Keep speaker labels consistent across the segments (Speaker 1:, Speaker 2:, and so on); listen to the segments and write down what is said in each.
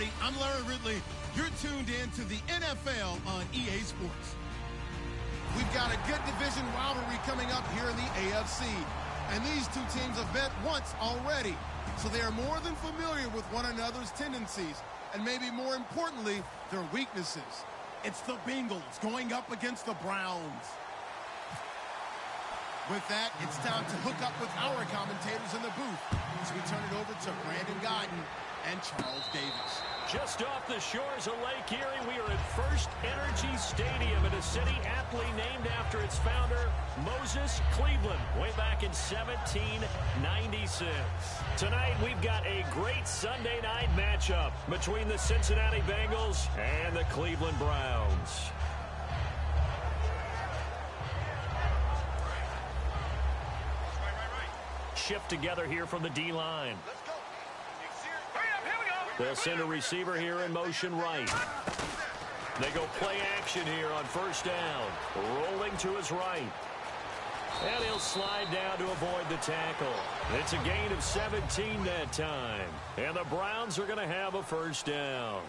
Speaker 1: everybody. I'm Larry Ridley. You're tuned in to the NFL on EA Sports. We've got a good division rivalry coming up here in the AFC. And these two teams have met once already. So they are more than familiar with one another's tendencies. And maybe more importantly, their weaknesses. It's the Bengals going up against the Browns. With that, it's time to hook up with our commentators in the booth as we turn it over to Brandon Guyton and Charles Davis.
Speaker 2: Just off the shores of Lake Erie, we are at First Energy Stadium in a city aptly named after its founder, Moses Cleveland, way back in 1796. Tonight, we've got a great Sunday night matchup between the Cincinnati Bengals and the Cleveland Browns. Shift together here from the D-line. They'll send a receiver here in motion right. They go play action here on first down. Rolling to his right. And he'll slide down to avoid the tackle. It's a gain of 17 that time. And the Browns are going to have a first down.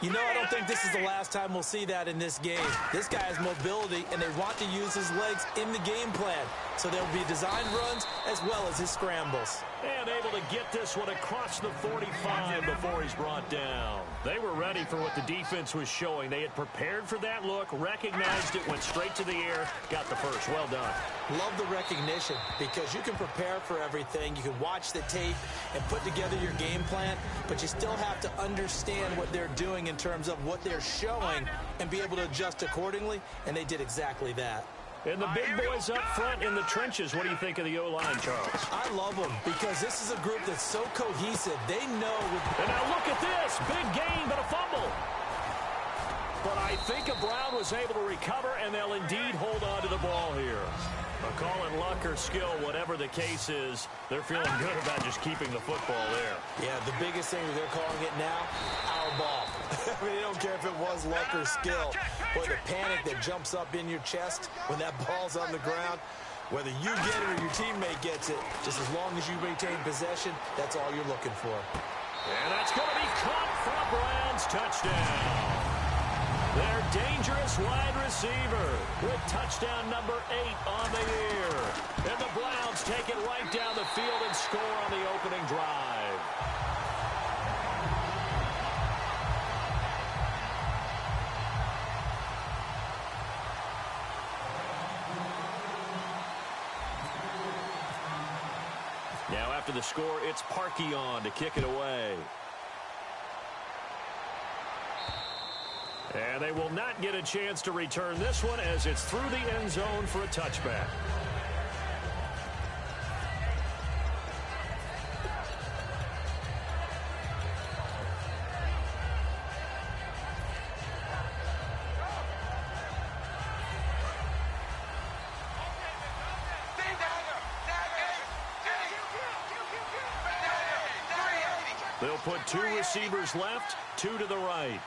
Speaker 3: You know, I don't think this is the last time we'll see that in this game. This guy has mobility, and they want to use his legs in the game plan. So there'll be design runs as well as his scrambles.
Speaker 2: And able to get this one across the 45 before he's brought down. They were ready for what the defense was showing. They had prepared for that look, recognized it, went straight to the air, got the first. Well done.
Speaker 3: Love the recognition because you can prepare for everything. You can watch the tape and put together your game plan, but you still have to understand what they're doing in terms of what they're showing and be able to adjust accordingly, and they did exactly that.
Speaker 2: And the big boys up front in the trenches. What do you think of the O-line, Charles?
Speaker 3: I love them because this is a group that's so cohesive. They know.
Speaker 2: And now look at this. Big gain, but a fumble. But I think a Brown was able to recover, and they'll indeed hold on to the ball here. Call it luck or skill, whatever the case is, they're feeling good about just keeping the football there.
Speaker 3: Yeah, the biggest thing that they're calling it now, our ball. I mean, they don't care if it was luck or skill, or the panic that jumps up in your chest when that ball's on the ground. Whether you get it or your teammate gets it, just as long as you retain possession, that's all you're looking for.
Speaker 2: And that's going to be caught for a Browns touchdown. Their dangerous wide receiver with touchdown number 8 on the year. And the Browns take it right down the field and score on the opening drive. Now after the score, it's Parkey on to kick it away. And they will not get a chance to return this one as it's through the end zone for a touchback. They'll put 2 receivers left, 2 to the right.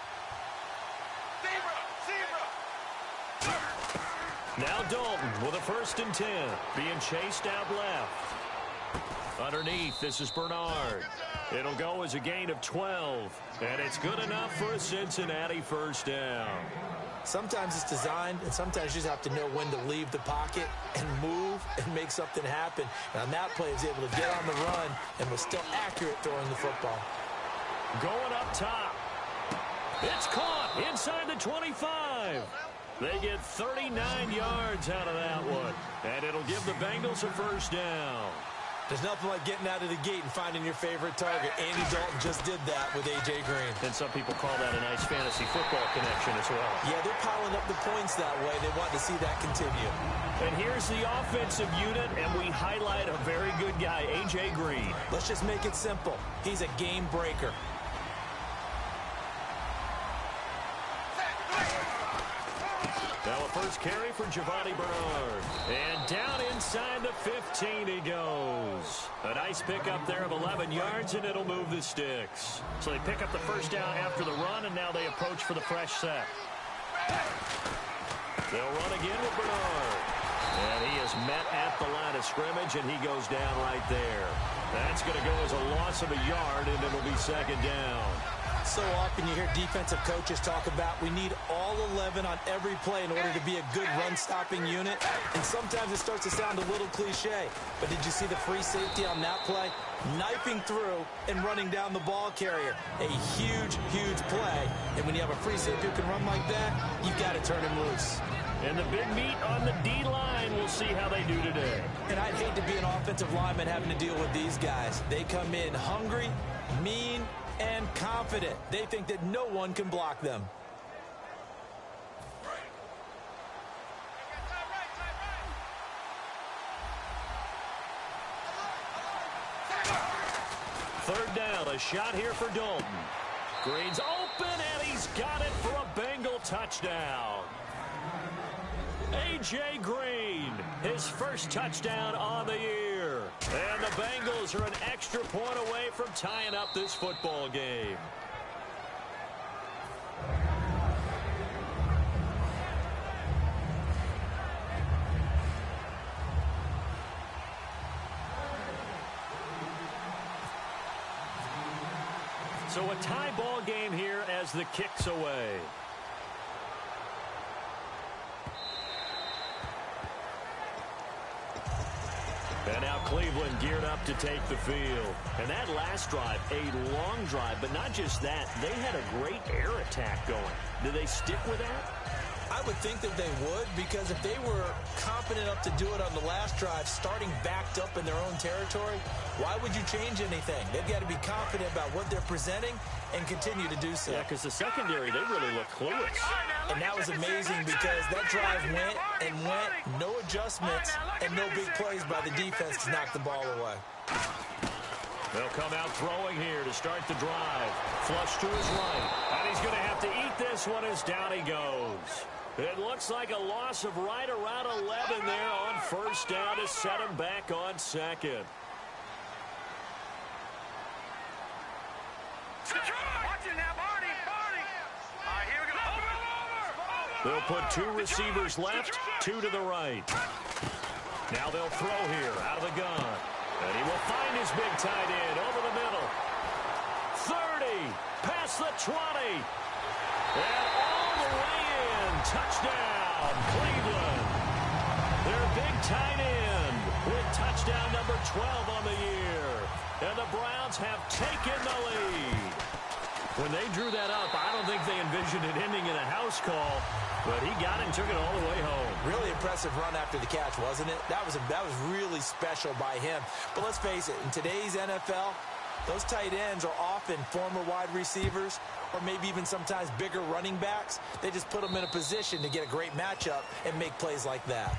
Speaker 2: Now Dalton with a 1st and 10. Being chased out left. Underneath, this is Bernard. It'll go as a gain of 12. And it's good enough for a Cincinnati first down.
Speaker 3: Sometimes it's designed, and sometimes you just have to know when to leave the pocket and move and make something happen. And on that play, he was able to get on the run and was still accurate throwing the football.
Speaker 2: Going up top. It's caught inside the 25. They get 39 yards out of that one. And it'll give the Bengals a first down.
Speaker 3: There's nothing like getting out of the gate and finding your favorite target. Andy Dalton just did that with A.J. Green.
Speaker 2: And some people call that a nice fantasy football connection as well.
Speaker 3: Yeah, they're piling up the points that way. They want to see that continue.
Speaker 2: And here's the offensive unit, and we highlight a very good guy, A.J. Green.
Speaker 3: Let's just make it simple. He's a game breaker.
Speaker 2: Now a first carry for Giovanni Bernard. And down inside the 15 he goes. A nice pickup there of 11 yards, and it'll move the sticks. So they pick up the first down after the run, and now they approach for the fresh set. They'll run again with Bernard. And he is met at the line of scrimmage, and he goes down right there. That's going to go as a loss of a yard, and it'll be second down.
Speaker 3: So often you hear defensive coaches talk about we need all 11 on every play in order to be a good run-stopping unit. And sometimes it starts to sound a little cliche. But did you see the free safety on that play? Knifing through and running down the ball carrier. A huge, huge play. And when you have a free safety who can run like that, you've got to turn him loose.
Speaker 2: And the big meat on the D-line, we'll see how they do today.
Speaker 3: And I'd hate to be an offensive lineman having to deal with these guys. They come in hungry, mean, and confident. They think that no one can block them.
Speaker 2: Third down, a shot here for Dalton. Green's open, and he's got it for a Bengal touchdown. A.J. Green, his first touchdown on the year. And the Bengals are an extra point away from tying up this football game. So a tie ball game here as the kick's away. And now Cleveland geared up to take the field. And that last drive, a long drive, but not just that. They had a great air attack going. Do they stick with that?
Speaker 3: I would think that they would, because if they were confident enough to do it on the last drive, starting backed up in their own territory, why would you change anything? They've got to be confident about what they're presenting and continue to do so.
Speaker 2: Yeah, because the secondary, they really look clueless.
Speaker 3: And that was amazing because that drive went and went, no adjustments, and no big plays by the defense to knock the ball away.
Speaker 2: They'll come out throwing here to start the drive. Flush to his right. And he's going to have to eat this one as down he goes. It looks like a loss of right around 11 there on first down to set him back on second. They'll put two receivers left, two to the right. Now they'll throw here out of the gun. And he will find his big tight end over the middle. 30, past the 20. And all the way in. Touchdown, Cleveland. Their big tight end with touchdown number 12 on the year. And the Browns have taken the lead. When they drew that up, I don't think they envisioned it ending in a house call. But he got it and took it all the way home.
Speaker 3: Really impressive run after the catch, wasn't it? That was really special by him. But let's face it, in today's NFL, those tight ends are often former wide receivers or maybe even sometimes bigger running backs. They just put them in a position to get a great matchup and make plays like that.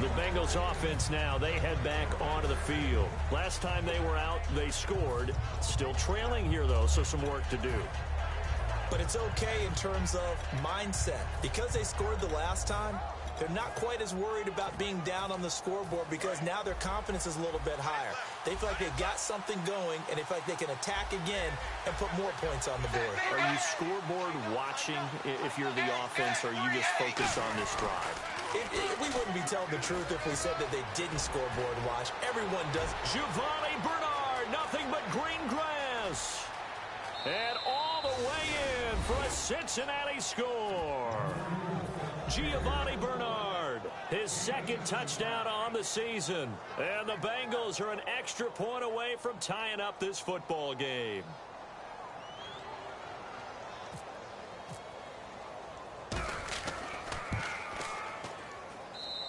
Speaker 2: The Bengals offense now, they head back onto the field. Last time they were out, they scored. Still trailing here, though, so some work to do.
Speaker 3: But it's okay in terms of mindset. Because they scored the last time, they're not quite as worried about being down on the scoreboard because now their confidence is a little bit higher. They feel like they've got something going, and they feel like they can attack again and put more points on the board.
Speaker 2: Are you scoreboard watching if you're the offense, or are you just focused on this drive?
Speaker 3: We wouldn't be telling the truth if we said that they didn't scoreboard watch. Everyone does.
Speaker 2: Giovanni Bernard, nothing but green grass. And all the way in for a Cincinnati score. Giovanni Bernard, his second touchdown on the season. And the Bengals are an extra point away from tying up this football game.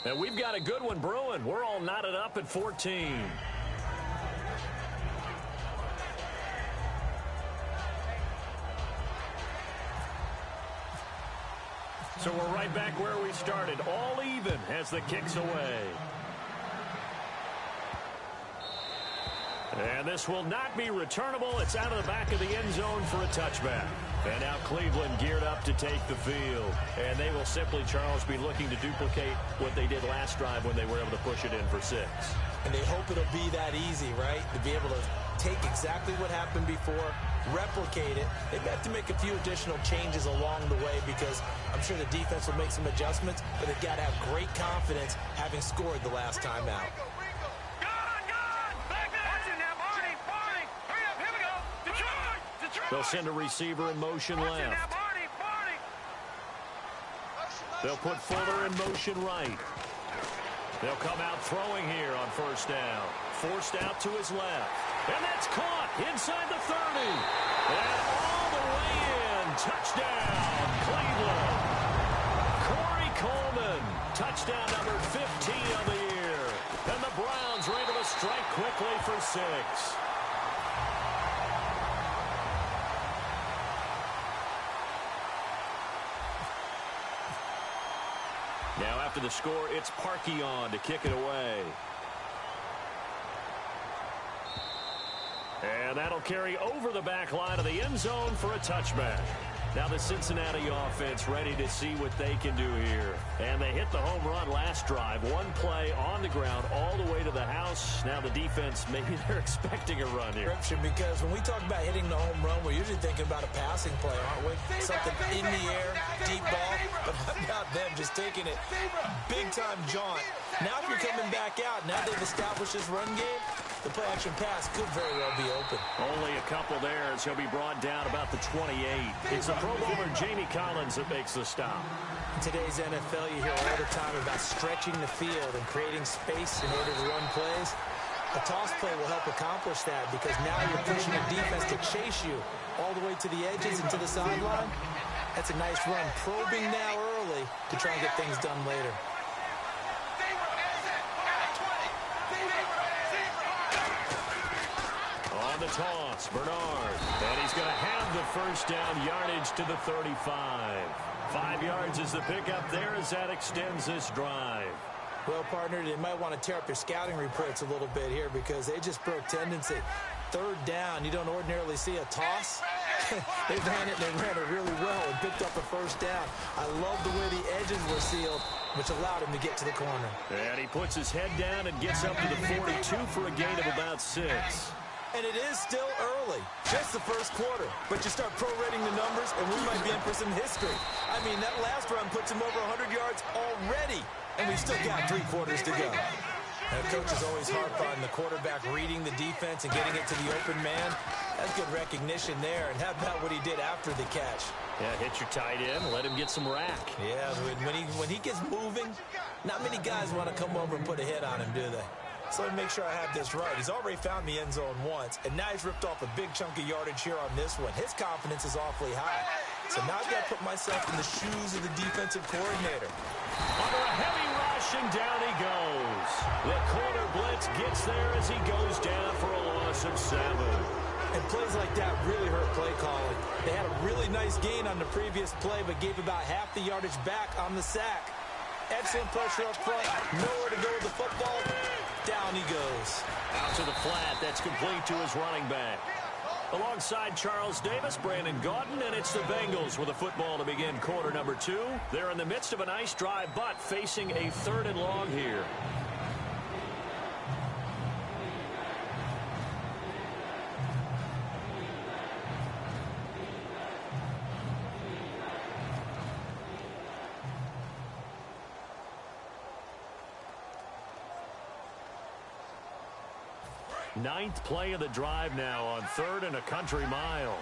Speaker 2: And we've got a good one brewing. We're all knotted up at 14. So we're right back where we started, all even as the kick's away. And this will not be returnable. It's out of the back of the end zone for a touchback. And now Cleveland geared up to take the field. And they will simply, Charles, be looking to duplicate what they did last drive when they were able to push it in for 6.
Speaker 3: And they hope it'll be that easy, right? To be able to take exactly what happened before, replicate it. They have to make a few additional changes along the way because I'm sure the defense will make some adjustments, but they've got to have great confidence having scored the last time out.
Speaker 2: They'll send a receiver in motion left. They'll put Fuller in motion right. They'll come out throwing here on first down. Forced out to his left. And that's caught inside the 30. And all the way in. Touchdown, Cleveland. Corey Coleman. Touchdown number 15 of the year. And the Browns are able to strike quickly for 6. Now after the score, it's Parkey on to kick it away. And that'll carry over the back line of the end zone for a touchback. Now the Cincinnati offense ready to see what they can do here. And they hit the home run last drive. One play on the ground all the way to the house. Now the defense, maybe they're expecting a run here.
Speaker 3: Because when we talk about hitting the home run, we're usually thinking about a passing play, aren't we? Something in the air, deep ball. But how about them just taking it big-time jaunt? Now if you're coming back out, now they've established this run game, the play-action pass could very well be open.
Speaker 2: Only a couple there as he'll be brought down about the 28. It's the Pro Bowler Jamie Collins that makes the stop.
Speaker 3: In today's NFL, you hear all the time about stretching the field and creating space in order to run plays. A toss play will help accomplish that because now you're pushing the defense to chase you all the way to the edges and to the sideline. That's a nice run, probing now early to try and get things done later.
Speaker 2: On the toss, Bernard. And he's going to have the first down yardage to the 35. 5 yards is the pickup there as that extends this drive.
Speaker 3: Well, partner, they might want to tear up their scouting reports a little bit here because they just broke tendency. Third down, you don't ordinarily see a toss. They ran it really well and picked up a first down. I love the way the edges were sealed, which allowed him to get to the corner.
Speaker 2: And he puts his head down and gets up to the 42 for a gain of about 6.
Speaker 3: And it is still early, just the first quarter. But you start prorating the numbers, and we might be in for some history. I mean, that last run puts him over 100 yards already, and we've still got 3 quarters to go. Now, coaches always harp on the quarterback reading the defense and getting it to the open man. That's good recognition there. And how about what he did after the catch?
Speaker 2: Yeah, hit your tight end, let him get some rack.
Speaker 3: Yeah, when he gets moving, not many guys want to come over and put a hit on him, do they? So let me make sure I have this right. He's already found the end zone once, and now he's ripped off a big chunk of yardage here on this one. His confidence is awfully high. So now I've got to put myself in the shoes of the defensive coordinator.
Speaker 2: Under a heavy rush, and down he goes. The corner blitz gets there as he goes down for a loss of 7.
Speaker 3: And plays like that really hurt play calling. They had a really nice gain on the previous play, but gave about half the yardage back on the sack. Excellent pressure up front. Nowhere to go with the football. Down he goes.
Speaker 2: Out to the flat. That's complete to his running back. Alongside Charles Davis, Brandon Gaudin, and it's the Bengals with a football to begin quarter number 2. They're in the midst of a nice drive, but facing a 3rd and long here. Ninth play of the drive now on 3rd and a country mile.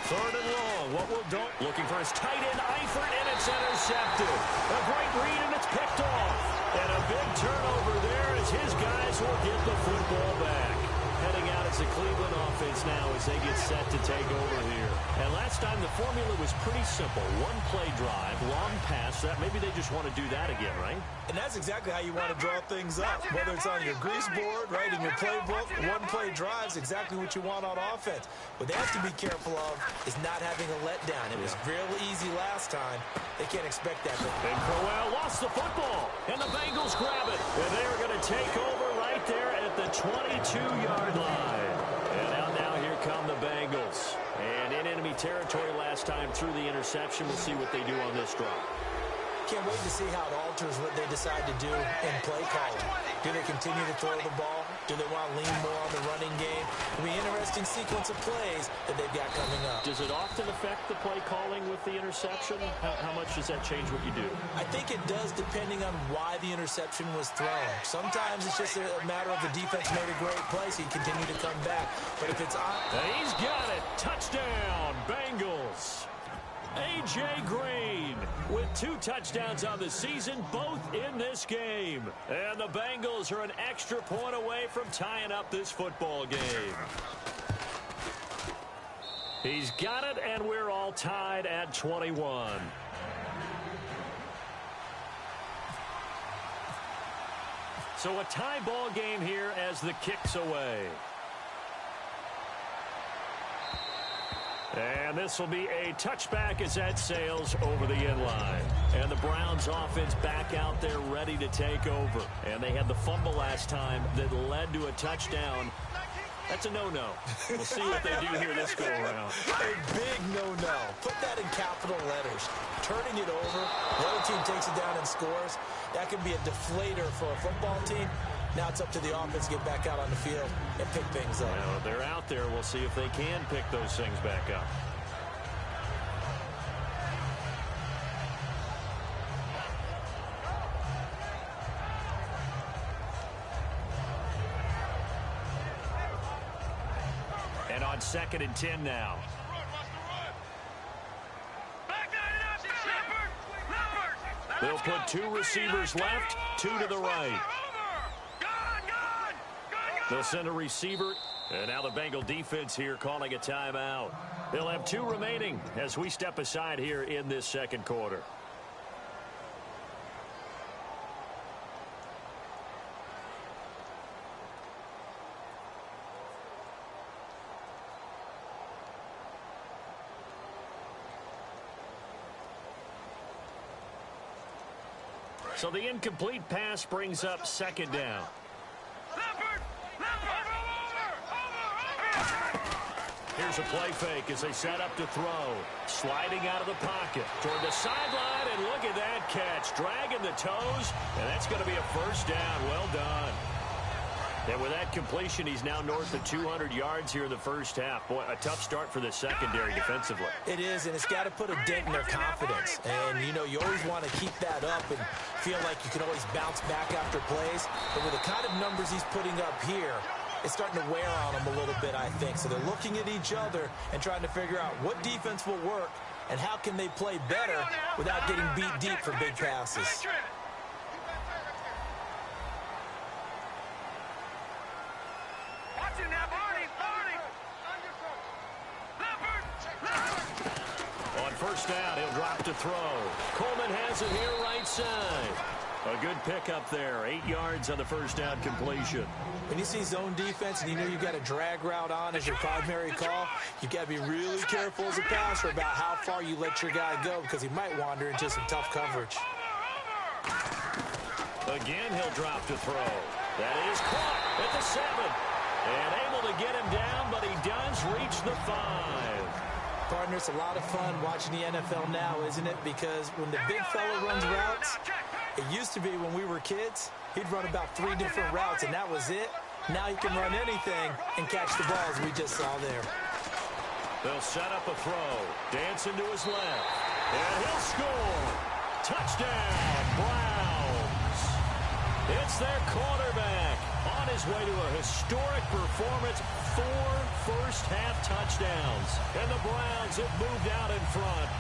Speaker 2: Third and long. What will Don't looking for his tight end Eifert, and it's intercepted. A great read, and it's picked off. And a big turnover there as his guys will get the football back. Heading out as the Cleveland offense now as they get set to take over here. And last time the formula was pretty simple. One play drive, long pass. That maybe they just want to do that again, right?
Speaker 3: And that's exactly how you want to draw things up. Whether it's on your grease board, right, in your playbook, one play drive's exactly what you want on offense. What they have to be careful of is not having a letdown. It was real easy last time. They can't expect that.
Speaker 2: And Crowell lost the football. And the Bengals grab it. And they're going to take over right there at the 22-yard line. And out now, here come the Bengals. And in enemy territory last time through the interception. We'll see what they do on this drive.
Speaker 3: Can't wait to see how it alters what they decide to do in play calling. Do they continue to throw the ball? Do they want to lean more on the running game? It'll be an interesting sequence of plays that they've got coming up.
Speaker 2: Does it often affect the play calling with the interception? How much does that change what you do?
Speaker 3: I think it does depending on why the interception was thrown. Sometimes it's just a matter of the defense made a great play, so you continue to come back. But if it's on...
Speaker 2: He's got it. Touchdown, Bengals. A.J. Green with 2 touchdowns on the season, both in this game. And the Bengals are an extra point away from tying up this football game. He's got it, and we're all tied at 21. So a tie ball game here as the kick's away. And this will be a touchback as that sails over the inline. And the Browns offense back out there ready to take over. And they had the fumble last time that led to a touchdown. That's a no-no. We'll see what they do here this go-around.
Speaker 3: A big no-no. Put that in capital letters. Turning it over, the other team takes it down and scores. That can be a deflator for a football team. Now it's up to the offense to get back out on the field and pick things up.
Speaker 2: Well, they're out there. We'll see if they can pick those things back up. And on 2nd and 10 now. They'll put 2 receivers left, 2 to the right. They'll send a receiver, and now the Bengal defense here calling a timeout. They'll have 2 remaining as we step aside here in this second quarter. So the incomplete pass brings up 2nd down. Here's a play fake as they set up to throw. Sliding out of the pocket toward the sideline, and look at that catch. Dragging the toes, and that's going to be a first down. Well done. And with that completion, he's now north of 200 yards here in the first half. Boy, a tough start for the secondary defensively.
Speaker 3: It is, and it's got to put a dent in their confidence. And, you know, you always want to keep that up and feel like you can always bounce back after plays. But with the kind of numbers he's putting up here, it's starting to wear on them a little bit, I think. So they're looking at each other and trying to figure out what defense will work and how can they play better without getting beat deep for big passes.
Speaker 2: On first down, he'll drop to throw. Coleman has it here right side. A good pickup there. 8 yards on the first down completion.
Speaker 3: When you see zone defense and you know you've got a drag route on as your primary call, you've got to be really careful as a passer about how far you let your guy go because he might wander into some tough coverage.
Speaker 2: Again, he'll drop to throw. That is caught at the 7. And able to get him down, but he does reach the 5.
Speaker 3: Partner, it's a lot of fun watching the NFL now, isn't it? Because when the big fella runs routes, it used to be when we were kids, he'd run about 3 different routes, and that was it. Now he can run anything and catch the balls we just saw there.
Speaker 2: They'll set up a throw. Dancing to his left. And he'll score. Touchdown, Browns. It's their quarterback on his way to a historic performance. 4 first-half touchdowns. And the Browns have moved out in front.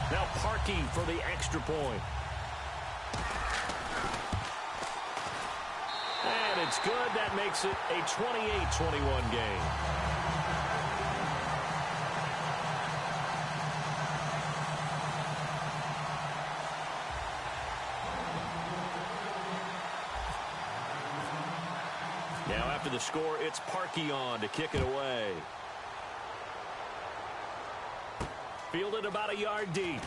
Speaker 2: Now Parkey for the extra point. And it's good. That makes it a 28-21 game. Now after the score, it's Parkey on to kick it away. Fielded about a yard deep.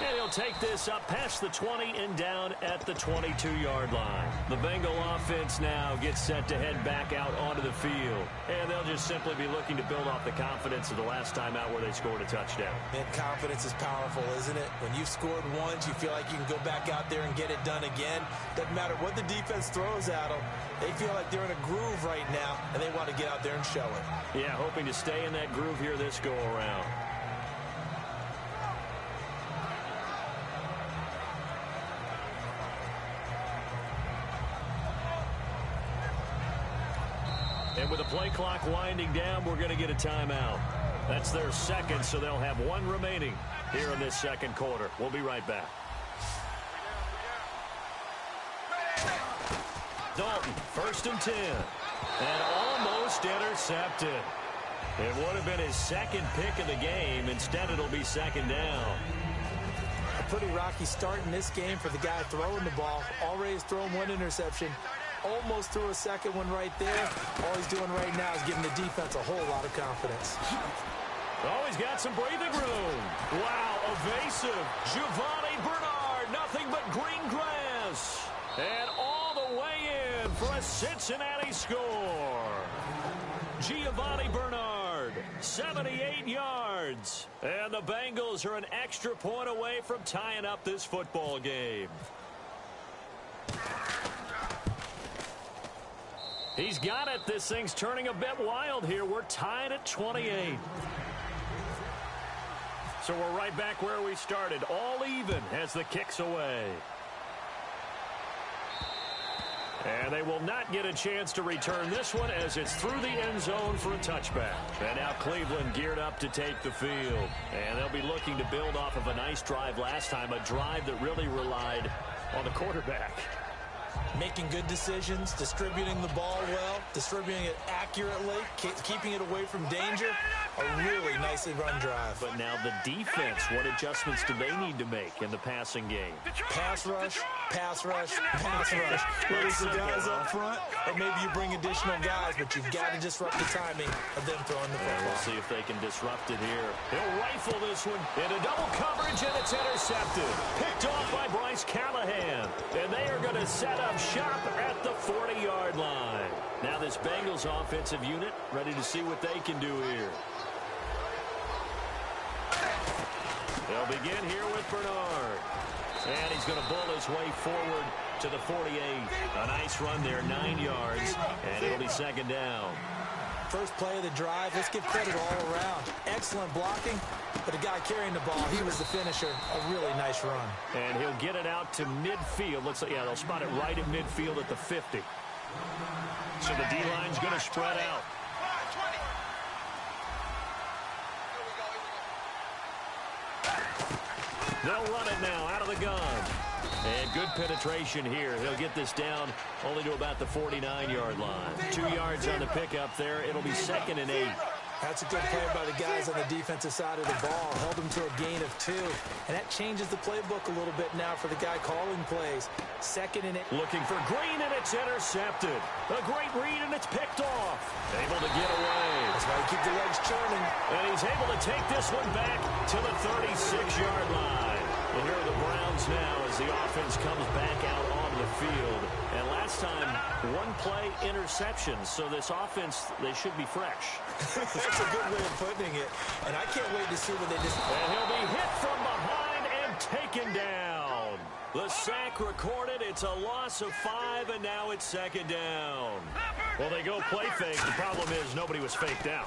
Speaker 2: And he'll take this up past the 20 and down at the 22-yard line. The Bengal offense now gets set to head back out onto the field. And they'll just simply be looking to build off the confidence of the last time out where they scored a touchdown.
Speaker 3: Man, confidence is powerful, isn't it? When you've scored once, you feel like you can go back out there and get it done again. Doesn't matter what the defense throws at them. They feel like they're in a groove right now, and they want to get out there and show it.
Speaker 2: Yeah, hoping to stay in that groove here this go-around. And with the play clock winding down, we're going to get a timeout. That's their second, so they'll have one remaining here in this second quarter. We'll be right back. Dalton, 1st and 10. And almost intercepted. It would have been his second pick of the game. Instead, it'll be second down.
Speaker 3: A pretty rocky start in this game for the guy throwing the ball. Already has thrown one interception. Almost threw a second one right there. All he's doing right now is giving the defense a whole lot of confidence.
Speaker 2: Oh, he's got some breathing room. Wow, evasive. Giovanni Bernard, nothing but green grass. And all the way in for a Cincinnati score. Giovanni Bernard, 78 yards. And the Bengals are an extra point away from tying up this football game. He's got it. This thing's turning a bit wild here. We're tied at 28. So we're right back where we started. All even as the kick's away. And they will not get a chance to return this one as it's through the end zone for a touchback. And now Cleveland geared up to take the field. And they'll be looking to build off of a nice drive last time, a drive that really relied on the quarterback.
Speaker 3: Making good decisions, distributing the ball well, distributing it accurately, keeping it away from danger. A really nicely run drive.
Speaker 2: But now the defense, what adjustments do they need to make in the passing game?
Speaker 3: Pass rush, pass rush, pass rush. Whether it's the guys up front or maybe you bring additional guys, but you've got to disrupt the timing of them throwing the football.
Speaker 2: We'll see if they can disrupt it here. He'll rifle this one into double coverage, and it's intercepted. Picked off by Bryce Callahan. And they are going to set up shop at the 40-yard line. Now this Bengals offensive unit ready to see what they can do here. They'll begin here with Bernard. And he's going to bull his way forward to the 48. A nice run there, 9 yards, and it'll be second down.
Speaker 3: First play of the drive. Let's give credit all around. Excellent blocking, but the guy carrying the ball, he was the finisher. A really nice run.
Speaker 2: And he'll get it out to midfield. Yeah, they'll spot it right at midfield at the 50. So the D-line's going to spread out. They'll run it now out of the gun. And good penetration here. He'll get this down only to about the 49-yard line. 2 yards on the pickup there. It'll be second and 8.
Speaker 3: That's a good play by the guys on the defensive side of the ball. Held them to a gain of 2. And that changes the playbook a little bit now for the guy calling plays. Second and 8.
Speaker 2: Looking for Green, and it's intercepted. A great read, and it's picked off. Able to get away.
Speaker 3: That's why you keep the legs churning.
Speaker 2: And he's able to take this one back to the 36-yard line. And here are the Browns now as the offense comes back out onto the field. And last time, one play interception. So this offense, they should be fresh.
Speaker 3: That's a good way of putting it. And I can't wait to see when they just...
Speaker 2: And he'll be hit from behind and taken down. The sack recorded. It's a loss of 5, and now it's second down. Well, they go play fake. The problem is nobody was faked out.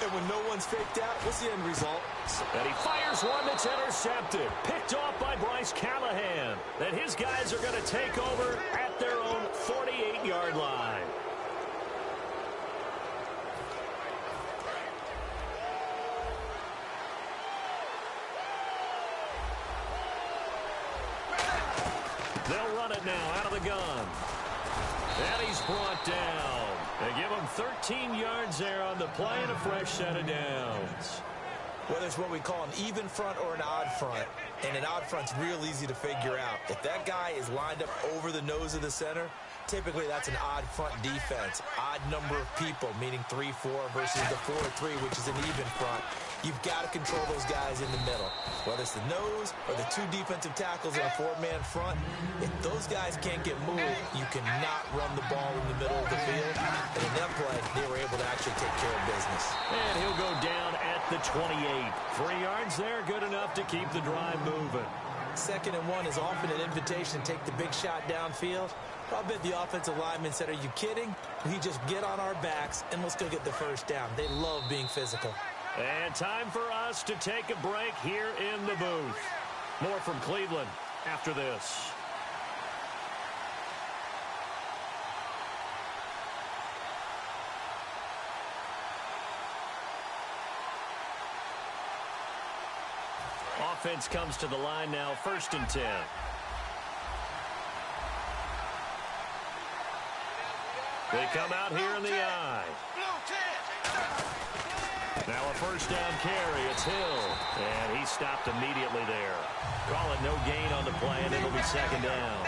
Speaker 3: And when no one's faked out, what's the end result?
Speaker 2: And he fires one that's intercepted. Picked off by Bryce Callahan. And his guys are going to take over at their own 48-yard line. They'll run it now out of the gun. And he's brought down. They give him 13 yards there on the play and a fresh set of downs.
Speaker 3: Whether it's what we call an even front or an odd front, and an odd front's real easy to figure out. If that guy is lined up over the nose of the center, Typically, that's an odd front defense. Odd number of people, meaning 3-4 versus the 4-3, which is an even front. You've got to control those guys in the middle. Whether it's the nose or the two defensive tackles in a four-man front, if those guys can't get moved, you cannot run the ball in the middle of the field. And in that play, they were able to actually take care of business.
Speaker 2: And he'll go down at the 28. 3 yards there, good enough to keep the drive moving.
Speaker 3: 2nd and 1 is often an invitation to take the big shot downfield. I bet the offensive lineman said, are you kidding? We just get on our backs and let's go get the first down. They love being physical.
Speaker 2: And time for us to take a break here in the booth. More from Cleveland after this. Offense comes to the line now, 1st and 10. They come out here in the eye. Now a 1st down carry. It's Hill. And he stopped immediately there. Call it no gain on the play, and it'll be 2nd down.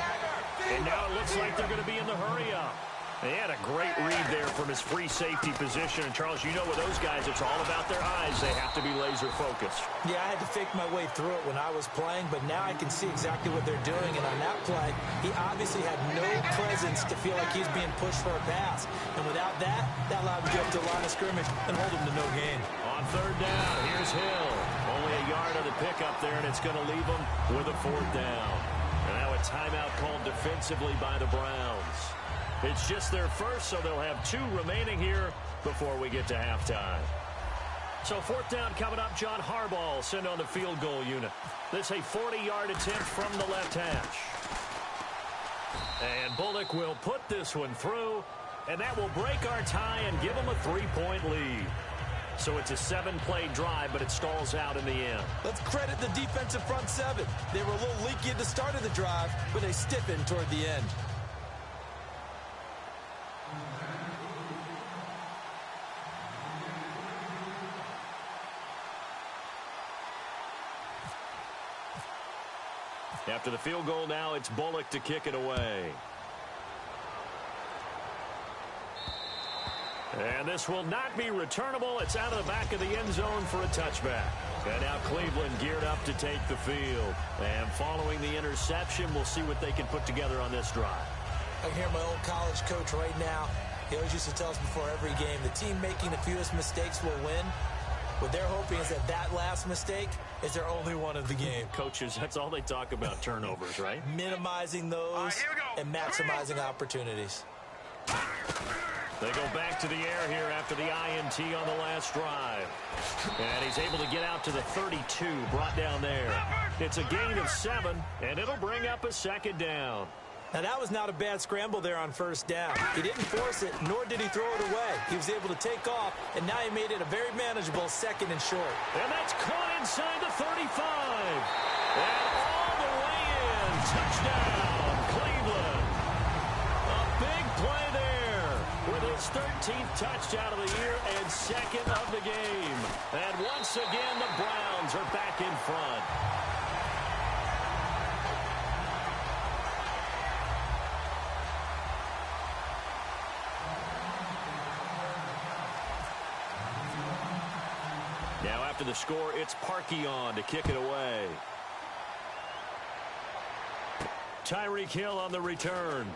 Speaker 2: And now it looks like they're going to be in the hurry-up. They had a great read there from his free safety position. And, Charles, you know with those guys, it's all about their eyes. They have to be laser-focused.
Speaker 3: Yeah, I had to fake my way through it when I was playing, but now I can see exactly what they're doing. And on that play, he obviously had no presence to feel like he's being pushed for a pass. And without that, that allowed him to get up to the line of scrimmage and hold him to no gain.
Speaker 2: On 3rd down, here's Hill. Only a yard of the pickup there, and it's going to leave him with a 4th down. And now a timeout called defensively by the Browns. It's just their first, so they'll have 2 remaining here before we get to halftime. So 4th down coming up. John Harbaugh sent on the field goal unit. This a 40-yard attempt from the left hash. And Bullock will put this one through, and that will break our tie and give them a 3-point lead. So it's a 7-play drive, but it stalls out in the end.
Speaker 3: Let's credit the defensive front 7. They were a little leaky at the start of the drive, but they stiffened toward the end.
Speaker 2: After the field goal now, it's Bullock to kick it away. And this will not be returnable. It's out of the back of the end zone for a touchback. And now Cleveland geared up to take the field. And following the interception, we'll see what they can put together on this drive.
Speaker 3: I hear my old college coach right now. He always used to tell us before every game, the team making the fewest mistakes will win. What they're hoping is that last mistake is their only one of the game.
Speaker 2: Coaches, that's all they talk about, turnovers, right?
Speaker 3: Minimizing those and maximizing opportunities.
Speaker 2: They go back to the air here after the INT on the last drive. And he's able to get out to the 32, brought down there. It's a gain of 7, and it'll bring up a 2nd down.
Speaker 3: Now, that was not a bad scramble there on 1st down. He didn't force it, nor did he throw it away. He was able to take off, and now he made it a very manageable 2nd and short.
Speaker 2: And that's caught inside the 35. And all the way in. Touchdown, Cleveland. A big play there with his 13th touchdown of the year and 2nd of the game. And once again, the Browns are back in front. Now after the score, it's Parkey on to kick it away. Tyreek Hill on the return.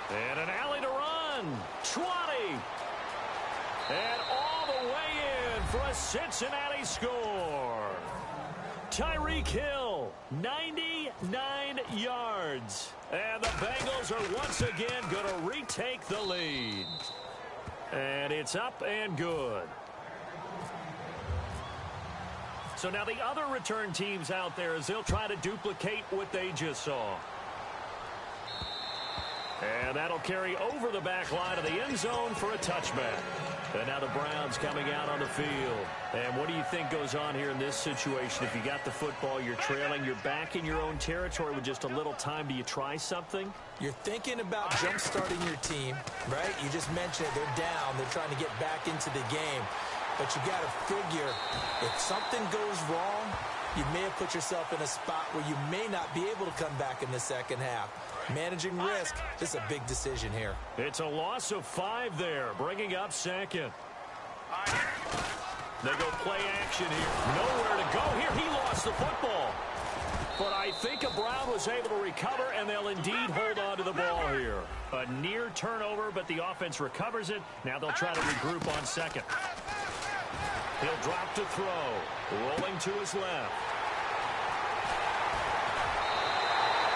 Speaker 2: And an alley to run. 20. And all the way in for a Cincinnati score. Tyreek Hill, 99 yards. And the Bengals are once again going to retake the lead. And it's up and good. So now the other return teams out there, as they'll try to duplicate what they just saw. And that'll carry over the back line of the end zone for a touchback. And now the Browns coming out on the field. And what do you think goes on here in this situation? If you got the football, you're trailing, you're back in your own territory with just a little time. Do you try something?
Speaker 3: You're thinking about jump-starting your team, right? You just mentioned it. They're down. They're trying to get back into the game. But you got to figure, if something goes wrong, you may have put yourself in a spot where you may not be able to come back in the second half. Managing risk, this is a big decision here.
Speaker 2: It's a loss of 5 there, bringing up second. They go play action here. Nowhere to go here. He lost the football. But I think Brown was able to recover, and they'll indeed hold on to the ball here. A near turnover, but the offense recovers it. Now they'll try to regroup on second. He'll drop to throw. Rolling to his left.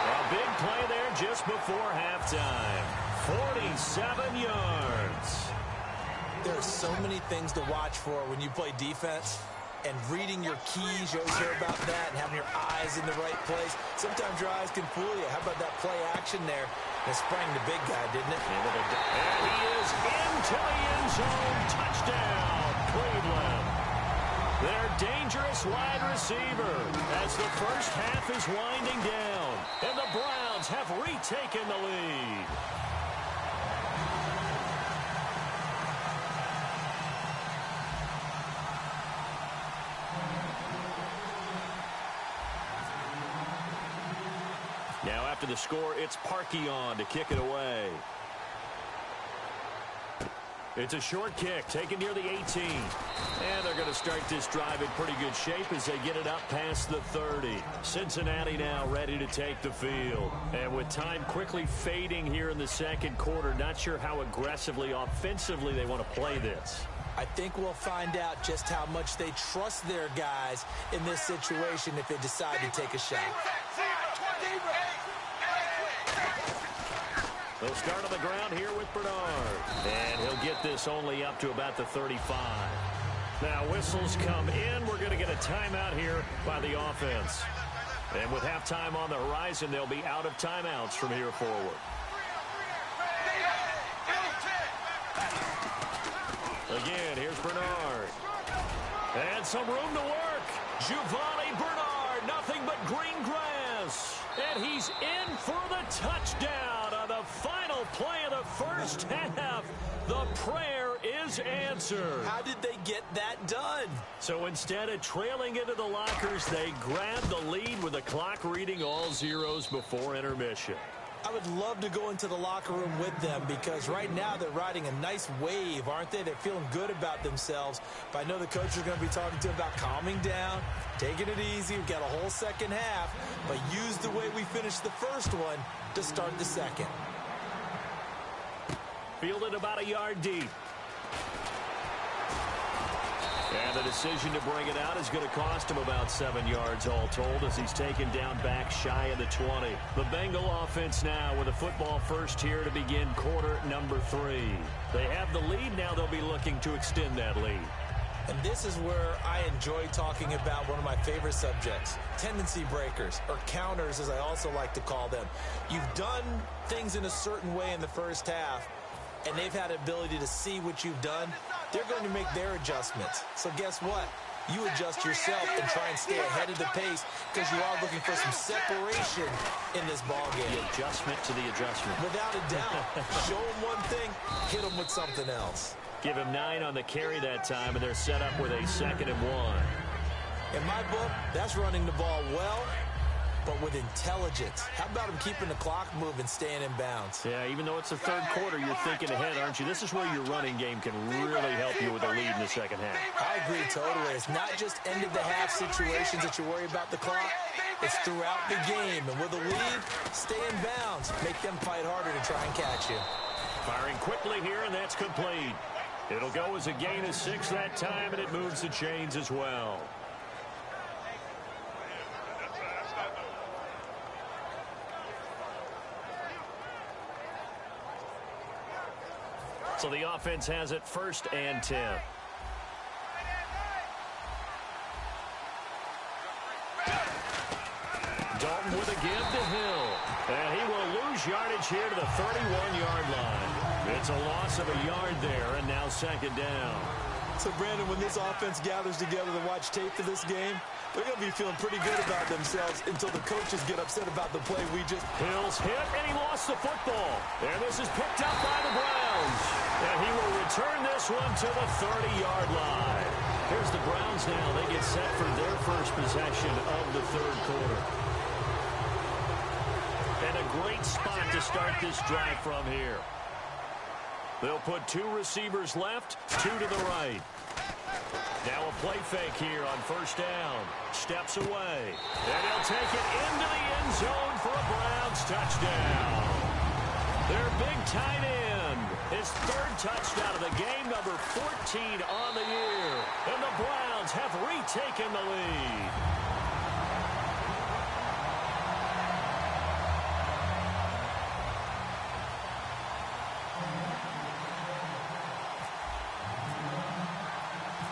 Speaker 2: A big play there just before halftime. 47 yards.
Speaker 3: There are so many things to watch for when you play defense. And reading your keys, you always hear about that, and having your eyes in the right place. Sometimes your eyes can fool you. How about that play action there? It sprang the big guy, didn't it?
Speaker 2: And he is into the end zone. Touchdown, Cleveland. Their dangerous wide receiver as the first half is winding down. And the Browns have retaken the lead. Now after the score, it's Parkey on to kick it away. It's a short kick taken near the 18. And they're going to start this drive in pretty good shape as they get it up past the 30. Cincinnati now ready to take the field. And with time quickly fading here in the second quarter, not sure how aggressively, offensively they want to play this.
Speaker 3: I think we'll find out just how much they trust their guys in this situation if they decide to take a shot.
Speaker 2: They'll start on the ground here with Bernard. And he'll get this only up to about the 35. Now whistles come in. We're going to get a timeout here by the offense. And with halftime on the horizon, they'll be out of timeouts from here forward. Again, here's Bernard. And some room to work. Giovanni Bernard, nothing but green grass. And he's in for the touchdown on the final play of the first half. The prayer is answered.
Speaker 3: How did they get that done?
Speaker 2: So instead of trailing into the lockers, they grabbed the lead with the clock reading all zeros before intermission.
Speaker 3: I would love to go into the locker room with them because right now they're riding a nice wave, aren't they? They're feeling good about themselves. But I know the coach is going to be talking to them about calming down, taking it easy. We've got a whole second half, but use the way we finished the first one to start the second.
Speaker 2: Fielded about a yard deep. And the decision to bring it out is going to cost him about 7 yards all told as he's taken down back shy of the 20. The Bengal offense now with a football first here to begin quarter number 3. They have the lead. Now they'll be looking to extend that lead.
Speaker 3: And this is where I enjoy talking about one of my favorite subjects, tendency breakers, or counters as I also like to call them. You've done things in a certain way in the first half, and they've had the ability to see what you've done. They're going to make their adjustments. So guess what? You adjust yourself and try and stay ahead of the pace because you are looking for some separation in this ball game.
Speaker 2: The adjustment to the adjustment.
Speaker 3: Without a doubt. Show them one thing, hit them with something else.
Speaker 2: Give him 9 on the carry that time, and they're set up with a 2nd and 1.
Speaker 3: In my book, that's running the ball well, but with intelligence. How about him keeping the clock moving, staying in bounds?
Speaker 2: Yeah, even though it's the third quarter, you're thinking ahead, aren't you? This is where your running game can really help you with a lead in the second half.
Speaker 3: I agree totally. It's not just end-of-the-half situations that you worry about the clock. It's throughout the game. And with a lead, stay in bounds. Make them fight harder to try and catch you.
Speaker 2: Firing quickly here, and that's complete. It'll go as a gain of 6 that time, and it moves the chains as well. So the offense has it 1st and 10. Dalton with a give to Hill. And he will lose yardage here to the 31-yard line. It's a loss of a yard there, and now 2nd down.
Speaker 3: So, Brandon, when this offense gathers together to watch tape for this game, they're going to be feeling pretty good about themselves until the coaches get upset about the play we just...
Speaker 2: Hill's hit, and he lost the football. And this is picked up by the Browns. And he will return this one to the 30-yard line. Here's the Browns now. They get set for their first possession of the third quarter. And a great spot to start this drive from here. They'll put 2 receivers left, 2 to the right. Now a play fake here on first down. Steps away. And he'll take it into the end zone for a Browns touchdown. Their big tight end. His 3rd touchdown of the game, number 14 on the year. And the Browns have retaken the lead.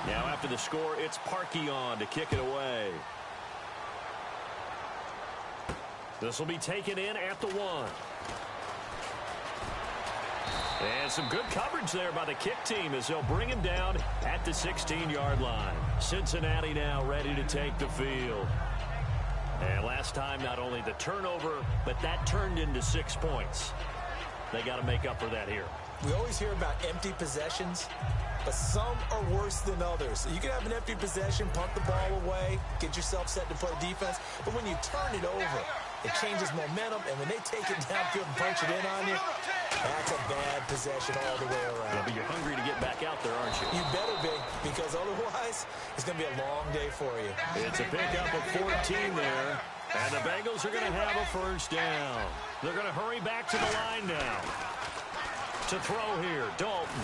Speaker 2: Now after the score, it's Parkey on to kick it away. This will be taken in at the 1. And some good coverage there by the kick team as they'll bring him down at the 16-yard line. Cincinnati now ready to take the field. And last time, not only the turnover, but that turned into 6 points. They got to make up for that here.
Speaker 3: We always hear about empty possessions, but some are worse than others. You can have an empty possession, punt the ball away, get yourself set to play defense, but when you turn it over, it changes momentum, and when they take it downfield and punch it in on you, that's a bad possession all the way around.
Speaker 2: Yeah, but you're hungry to get back out there, aren't you?
Speaker 3: You better be, because otherwise, it's going to be a long day for you.
Speaker 2: It's a pickup of 14 there, and the Bengals are going to have a first down. They're going to hurry back to the line now. To throw here, Dalton.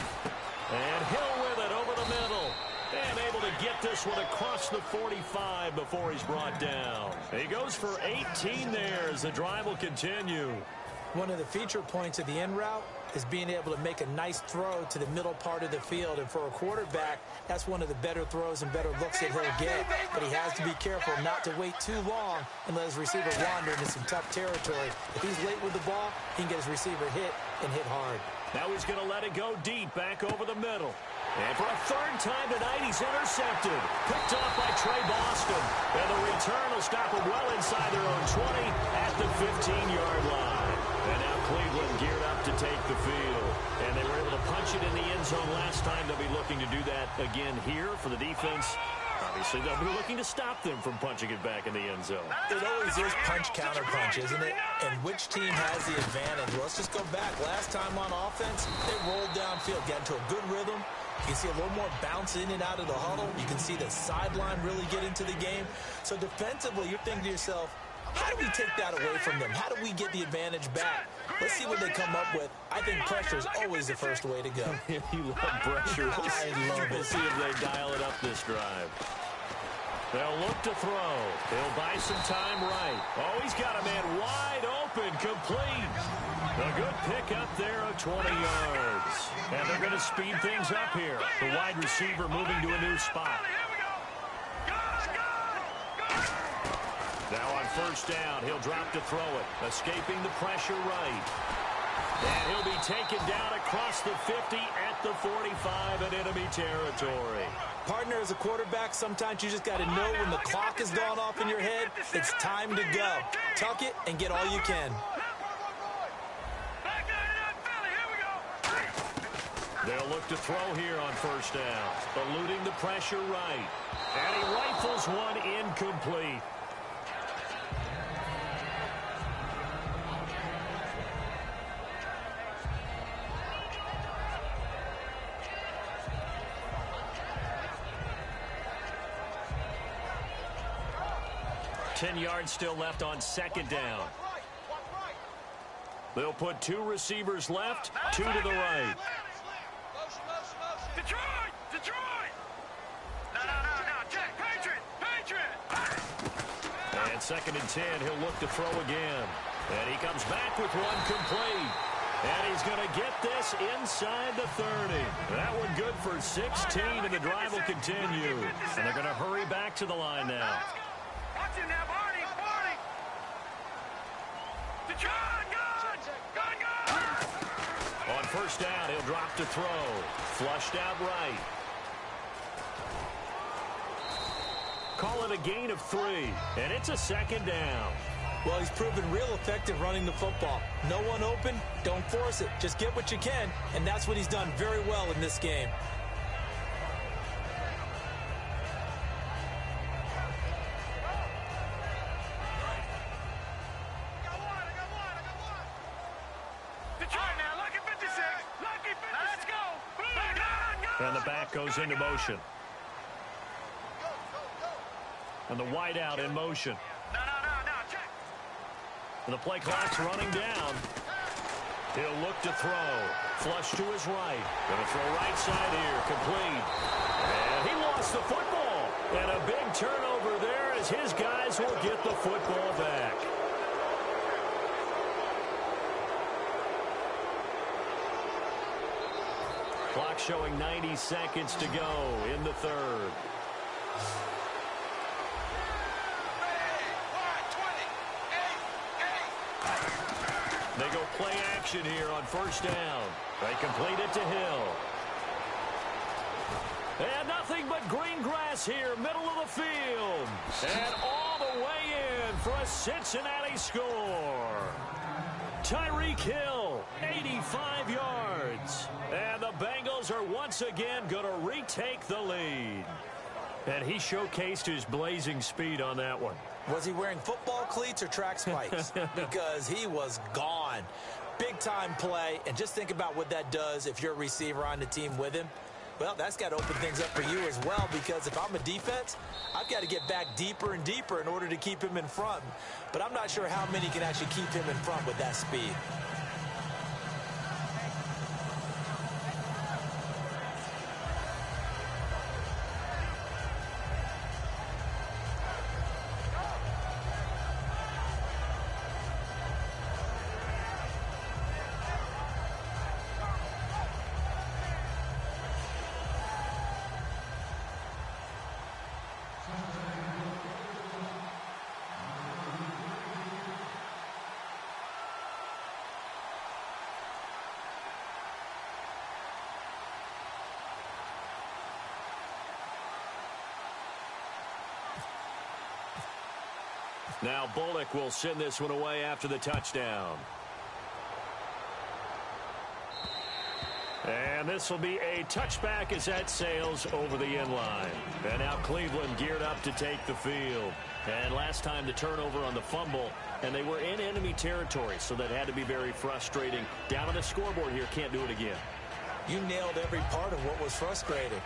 Speaker 2: And Hill with it over the middle. And able to get this one across the 45 before he's brought down. He goes for 18 there as the drive will continue.
Speaker 3: One of the feature points of the in route is being able to make a nice throw to the middle part of the field. And for a quarterback, that's one of the better throws and better looks that he'll get. But he has to be careful not to wait too long and let his receiver wander into some tough territory. If he's late with the ball, he can get his receiver hit and hit hard.
Speaker 2: Now he's going to let it go deep back over the middle. And for a 3rd time tonight, he's intercepted. Picked off by Trey Boston. And the return will stop him well inside their own 20 at the 15-yard line. And now Cleveland geared up to take the field. And they were able to punch it in the end zone last time. They'll be looking to do that again here for the defense. Obviously, they'll be looking to stop them from punching it back in the end zone.
Speaker 3: It always is punch-counter-punch, isn't it? And which team has the advantage? Let's just go back. Last time on offense, they rolled downfield, got into a good rhythm. You can see a little more bounce in and out of the huddle. You can see the sideline really get into the game. So defensively, you're thinking to yourself, how do we take that away from them? How do we get the advantage back? Let's see what they come up with. I think pressure is always the first way to go.
Speaker 2: You love pressure.
Speaker 3: I love it.
Speaker 2: We'll see if they dial it up this drive. They'll look to throw. He'll buy some time right. Oh, he's got a man wide open, complete. A good pickup there of 20 yards. And they're going to speed things up here. The wide receiver moving to a new spot. Now on first down, he'll drop to throw it. Escaping the pressure right. And he'll be taken down across the 50 at the 45 in enemy territory.
Speaker 3: Partner, as a quarterback, sometimes you just got to know when the clock has gone off in your head, it's time to go. Tuck it and get all you can.
Speaker 2: They'll look to throw here on first down. Eluding the pressure right. And he rifles one incomplete. Ten yards still left on second down. They'll put 2 receivers left, 2 to the right.
Speaker 4: Detroit! No, Jack, Patriot!
Speaker 2: And 2nd and 10, he'll look to throw again. And he comes back with one complete. And he's going to get this inside the 30. That one good for 16, and the drive will continue. And they're going to hurry back to the line now.
Speaker 4: Watch him now, Barney! Detroit, gun!
Speaker 2: On first down, he'll drop to throw. Flushed out right. Call it a gain of 3, and it's a 2nd down.
Speaker 3: Well, he's proven real effective running the football. No one open, don't force it. Just get what you can, and that's what he's done very well in this game.
Speaker 2: And the back goes into motion. And the wideout in motion.
Speaker 4: No, check.
Speaker 2: And the play clock's running down. He'll look to throw. Flush to his right. Going to throw right side here. Complete. And he lost the football. And a big turnover there as his guys will get the football back. Clock showing 90 seconds to go in the third. They go play action here on first down. They complete it to Hill. And nothing but green grass here, middle of the field. And all the way in for a Cincinnati score. Tyreek Hill, 85 yards. And the Bengals are once again going to retake the lead. And he showcased his blazing speed on that one.
Speaker 3: Was he wearing football cleats or track spikes? Because he was gone. Big-time play, and just think about what that does if you're a receiver on the team with him. Well, that's got to open things up for you as well, because if I'm a defense, I've got to get back deeper and deeper in order to keep him in front. But I'm not sure how many can actually keep him in front with that speed.
Speaker 2: Now Bullock will send this one away after the touchdown. And this will be a touchback as that sails over the end line. And now Cleveland geared up to take the field. And last time the turnover on the fumble, and they were in enemy territory, so that had to be very frustrating. Down on the scoreboard here, can't do it again.
Speaker 3: You nailed every part of what was frustrating.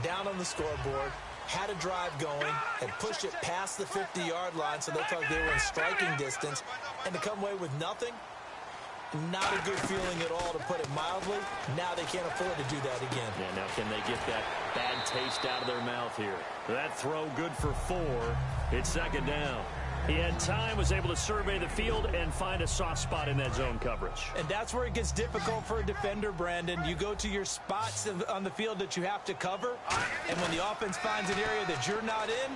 Speaker 3: Down on the scoreboard, had a drive going, and pushed it past the 50-yard line so they thought they were in striking distance, and to come away with nothing, not a good feeling at all, to put it mildly. Now they can't afford to do that again.
Speaker 2: Yeah, now can they get that bad taste out of their mouth here? That throw good for 4. It's second down. He had time, was able to survey the field and find a soft spot in that zone coverage.
Speaker 3: And that's where it gets difficult for a defender, Brandon. You go to your spots on the field that you have to cover, and when the offense finds an area that you're not in,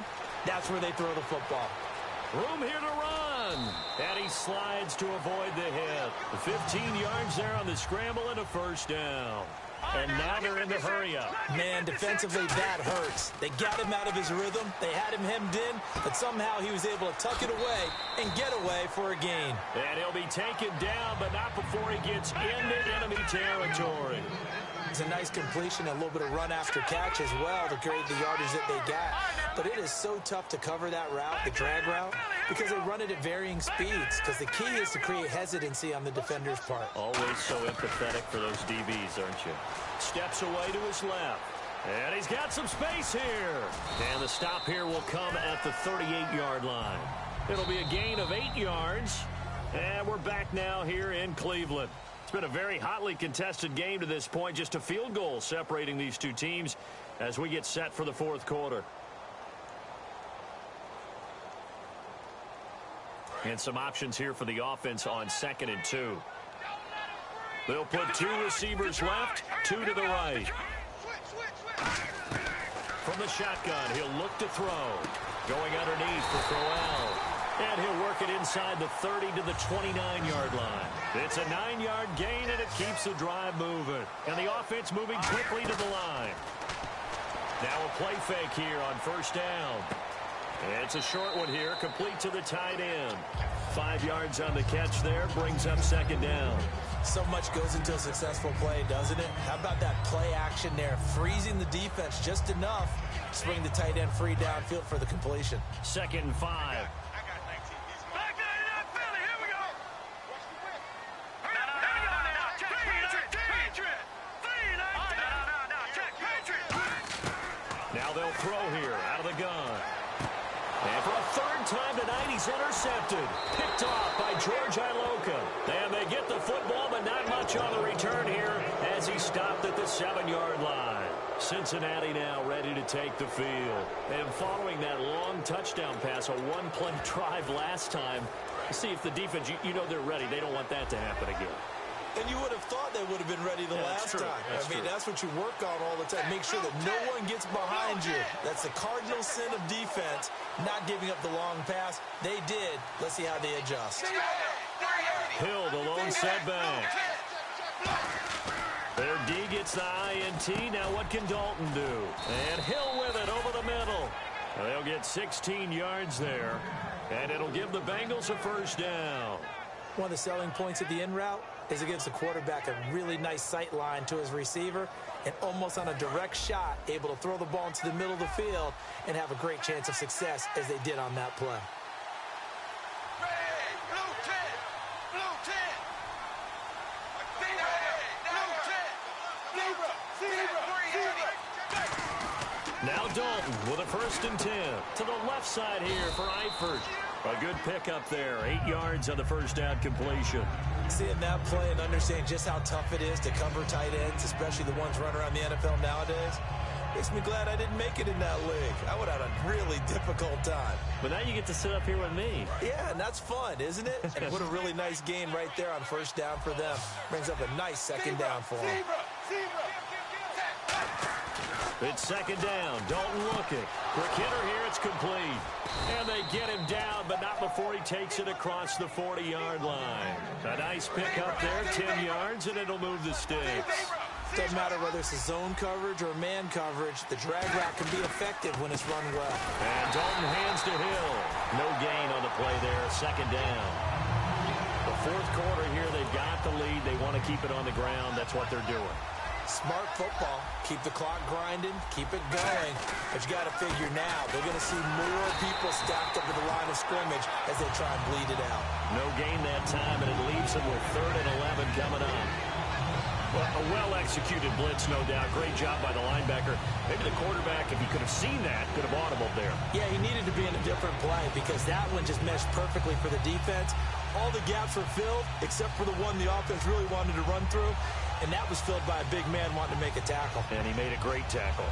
Speaker 3: that's where they throw the football.
Speaker 2: Room here to run. And he slides to avoid the hit. 15 yards there on the scramble and a first down. And now they're in the hurry-up.
Speaker 3: Man, defensively, that hurts. They got him out of his rhythm. They had him hemmed in, but somehow he was able to tuck it away and get away for a gain.
Speaker 2: And he'll be taken down, but not before he gets into enemy territory.
Speaker 3: It's a nice completion, a little bit of run after catch as well to create the yardage that they got. But it is so tough to cover that route, the drag route, because they run it at varying speeds. Because the key is to create hesitancy on the defender's part.
Speaker 2: Always so empathetic for those DBs, aren't you? Steps away to his left. And he's got some space here. And the stop here will come at the 38-yard line. It'll be a gain of 8 yards. And we're back now here in Cleveland. It's been a very hotly contested game to this point. Just a field goal separating these two teams as we get set for the fourth quarter. And some options here for the offense on 2nd and 2. They'll put 2 receivers left, 2 to the right. From the shotgun, he'll look to throw. Going underneath for Crowell. And he'll work it inside the 30 to the 29-yard line. It's a 9-yard gain, and it keeps the drive moving. And the offense moving quickly to the line. Now a play fake here on first down. It's a short one here, complete to the tight end. 5 yards on the catch there, brings up second down.
Speaker 3: So much goes into a successful play, doesn't it? How about that play action there, freezing the defense just enough to bring the tight end free downfield for the completion.
Speaker 2: 2nd and 5. he's intercepted. Picked off by George Iloka. And they get the football, but not much on the return here as he stopped at the 7-yard line. Cincinnati now ready to take the field. And following that long touchdown pass, a one-play drive last time, see if the defense, you know they're ready. They don't want that to happen again.
Speaker 3: And you would have thought they would have been ready the last time. That's what you work on all the time. Make sure that no one gets behind you. That's the cardinal sin of defense, not giving up the long pass. They did. Let's see how they adjust.
Speaker 2: Hill, the lone setback. Their D gets the INT. Now what can Dalton do? And Hill with it over the middle. They'll get 16 yards there. And it'll give the Bengals a first down.
Speaker 3: One of the selling points of the in route is it gives the quarterback a really nice sight line to his receiver and almost on a direct shot able to throw the ball into the middle of the field and have a great chance of success as they did on that play.
Speaker 2: Now Dalton with a 1st and 10 to the left side here for Eifert. A good pickup there, 8 yards on the first down completion.
Speaker 3: Seeing that play and understanding just how tough it is to cover tight ends, especially the ones running around the NFL nowadays, makes me glad I didn't make it in that league. I would have had a really difficult time.
Speaker 2: But now you get to sit up here with me.
Speaker 3: Yeah, and that's fun, isn't it? And what a really nice gain right there on first down for them. Brings up a nice second down for them.
Speaker 2: It's second down. Dalton looking. Quick hitter here. It's complete. And they get him down, but not before he takes it across the 40-yard line. A nice pick up there, 10 yards, and it'll move the sticks.
Speaker 3: Doesn't matter whether it's a zone coverage or man coverage. The drag route can be effective when it's run well.
Speaker 2: And Dalton hands to Hill. No gain on the play there. Second down. The fourth quarter here, they've got the lead. They want to keep it on the ground. That's what they're doing.
Speaker 3: Smart football. Keep the clock grinding. Keep it going. But you got to figure now, they're going to see more people stacked up at the line of scrimmage as they try and bleed it out.
Speaker 2: No gain that time, and it leaves them with 3rd and 11 coming up. Well, a well-executed blitz, no doubt. Great job by the linebacker. Maybe the quarterback, if he could have seen that, could have audibled there.
Speaker 3: Yeah, he needed to be in a different play because that one just meshed perfectly for the defense. All the gaps were filled except for the one the offense really wanted to run through. And that was filled by a big man wanting to make a tackle.
Speaker 2: And he made a great tackle.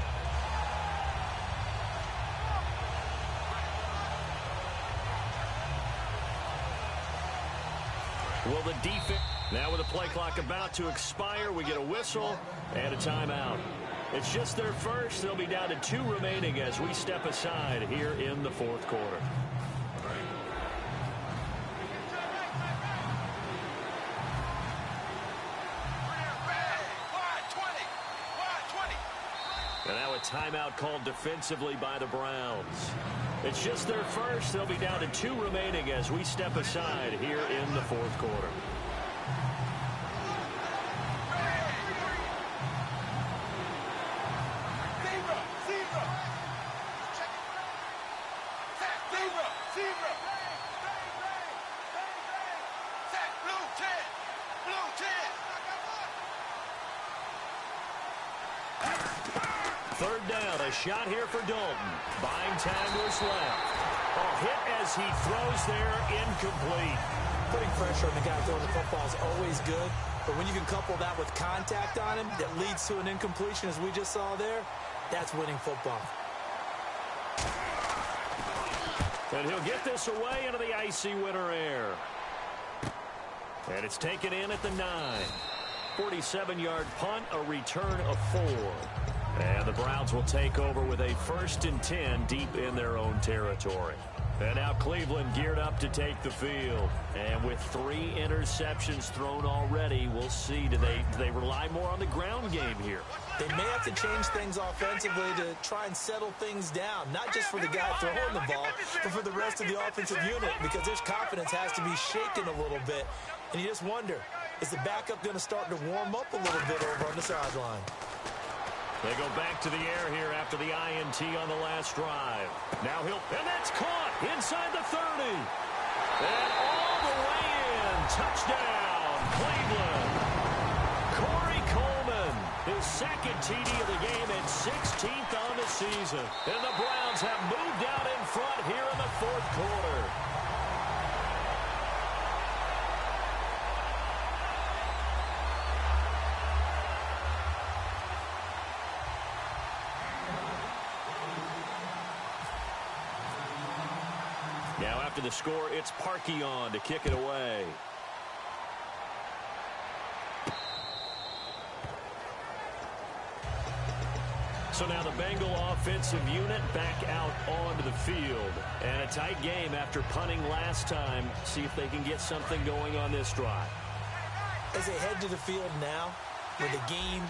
Speaker 2: Will the defense... Now with the play clock about to expire, we get a whistle and a timeout. It's just their first. They'll be down to 2 remaining as we step aside here in the fourth quarter. And now a timeout called defensively by the Browns. It's just their first. They'll be down to 2 remaining as we step aside here in the fourth quarter. Third down, a shot here for Dalton. Buying time to his left. A hit as he throws there, incomplete.
Speaker 3: Putting pressure on the guy throwing the football is always good, but when you can couple that with contact on him that leads to an incompletion, as we just saw there, that's winning football.
Speaker 2: And he'll get this away into the icy winter air. And it's taken in at the 9. 47-yard punt, a return of 4. And the Browns will take over with a 1st and 10 deep in their own territory. And now Cleveland geared up to take the field. And with 3 interceptions thrown already, we'll see. Do they rely more on the ground game here?
Speaker 3: They may have to change things offensively to try and settle things down. Not just for the guy throwing the ball, but for the rest of the offensive unit. Because his confidence has to be shaken a little bit. And you just wonder, is the backup going to start to warm up a little bit over on the sideline?
Speaker 2: They go back to the air here after the INT on the last drive. Now and that's caught inside the 30. And all the way in. Touchdown, Cleveland. Corey Coleman, his 2nd TD of the game and 16th on the season. And the Browns have moved out in front here in the fourth quarter. Now after the score, it's Parkey on to kick it away. So now the Bengal offensive unit back out onto the field. And a tight game after punting last time. See if they can get something going on this drive.
Speaker 3: As they head to the field now, with the game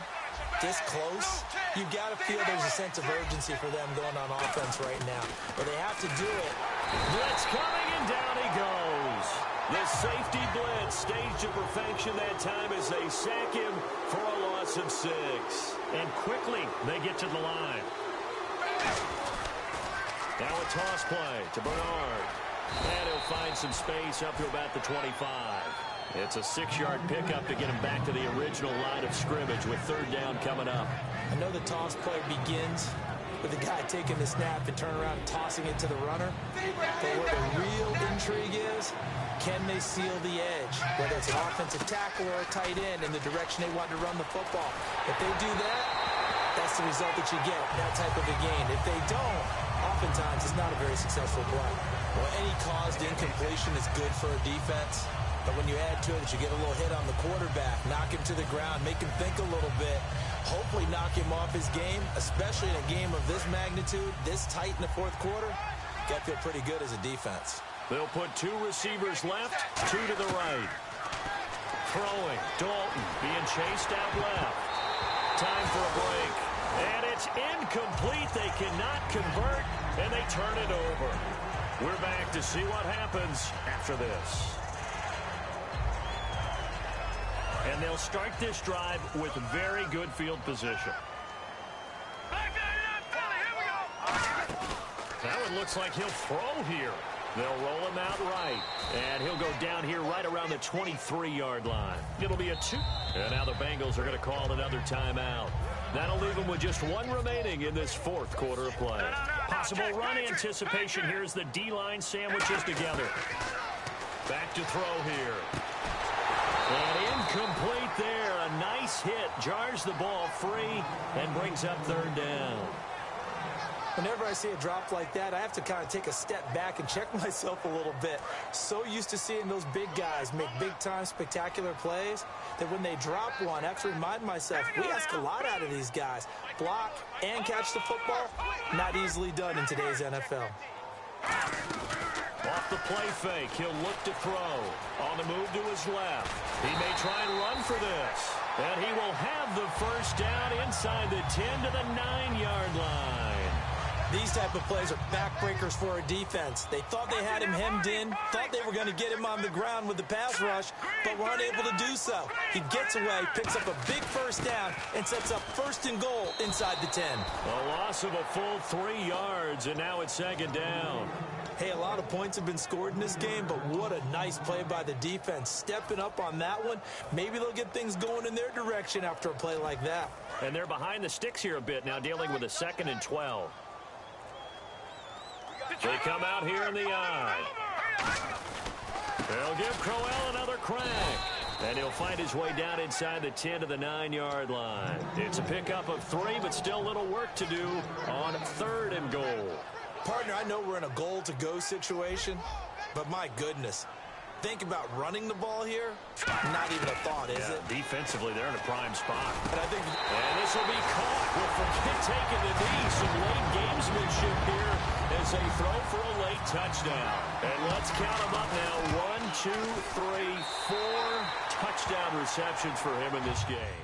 Speaker 3: this close, you've got to feel there's a sense of urgency for them going on offense right now. But they have to do it.
Speaker 2: Blitz coming, and down he goes. The safety blitz staged to perfection that time as they sack him for a loss of 6. And quickly, they get to the line. Now a toss play to Bernard. And he'll find some space up to about the 25. It's a 6-yard pickup to get him back to the original line of scrimmage with 3rd down coming up.
Speaker 3: I know the toss play begins with the guy taking the snap and turn around and tossing it to the runner. But where the real intrigue is, can they seal the edge? Whether it's an offensive tackle or a tight end in the direction they want to run the football. If they do that, that's the result that you get, that type of a gain. If they don't, oftentimes it's not a very successful play. Well, any caused incompletion is good for a defense. But when you add to it that you get a little hit on the quarterback, knock him to the ground, make him think a little bit, hopefully knock him off his game, especially in a game of this magnitude, this tight in the 4th quarter, got to feel pretty good as a defense.
Speaker 2: They'll put 2 receivers left, 2 to the right. Throwing, Dalton being chased out left. Time for a break. And it's incomplete. They cannot convert, and they turn it over. We're back to see what happens after this. And they'll start this drive with very good field position. That one looks like he'll throw here. They'll roll him out right. And he'll go down here right around the 23-yard line. It'll be a 2. And now the Bengals are going to call another timeout. That'll leave them with just 1 remaining in this 4th quarter of play. Possible run anticipation here as the D-line sandwiches together. Back to throw here. And incomplete there. A nice hit. Jars the ball free and brings up 3rd down.
Speaker 3: Whenever I see a drop like that, I have to kind of take a step back and check myself a little bit. So used to seeing those big guys make big-time spectacular plays that when they drop one, I have to remind myself, we ask a lot out of these guys. Block and catch the football, not easily done in today's NFL.
Speaker 2: Off the play fake, he'll look to throw. On the move to his left. He may try and run for this. And he will have the 1st down inside the 10 to the 9-yard line.
Speaker 3: These type of plays are backbreakers for a defense. They thought they had him hemmed in, thought they were going to get him on the ground with the pass rush, but were unable to do so. He gets away, picks up a big 1st down, and sets up 1st and goal inside the 10.
Speaker 2: A loss of a full 3 yards, and now it's 2nd down.
Speaker 3: Hey, a lot of points have been scored in this game, but what a nice play by the defense. Stepping up on that one, maybe they'll get things going in their direction after a play like that.
Speaker 2: And they're behind the sticks here a bit now, dealing with a 2nd and 12. They come out here in the eye. They'll give Crowell another crack. And he'll find his way down inside the 10 to the 9-yard line. It's a pickup of 3, but still a little work to do on 3rd and goal.
Speaker 3: Partner, I know we're in a goal-to-go situation, but my goodness. Think about running the ball here. Not even a thought, is it?
Speaker 2: Defensively, they're in a prime spot.
Speaker 3: And
Speaker 2: this will be caught with Forget taking the knee. Some late gamesmanship here as they throw for a late touchdown. And let's count them up now. 1, 2, 3, 4 touchdown receptions for him in this game.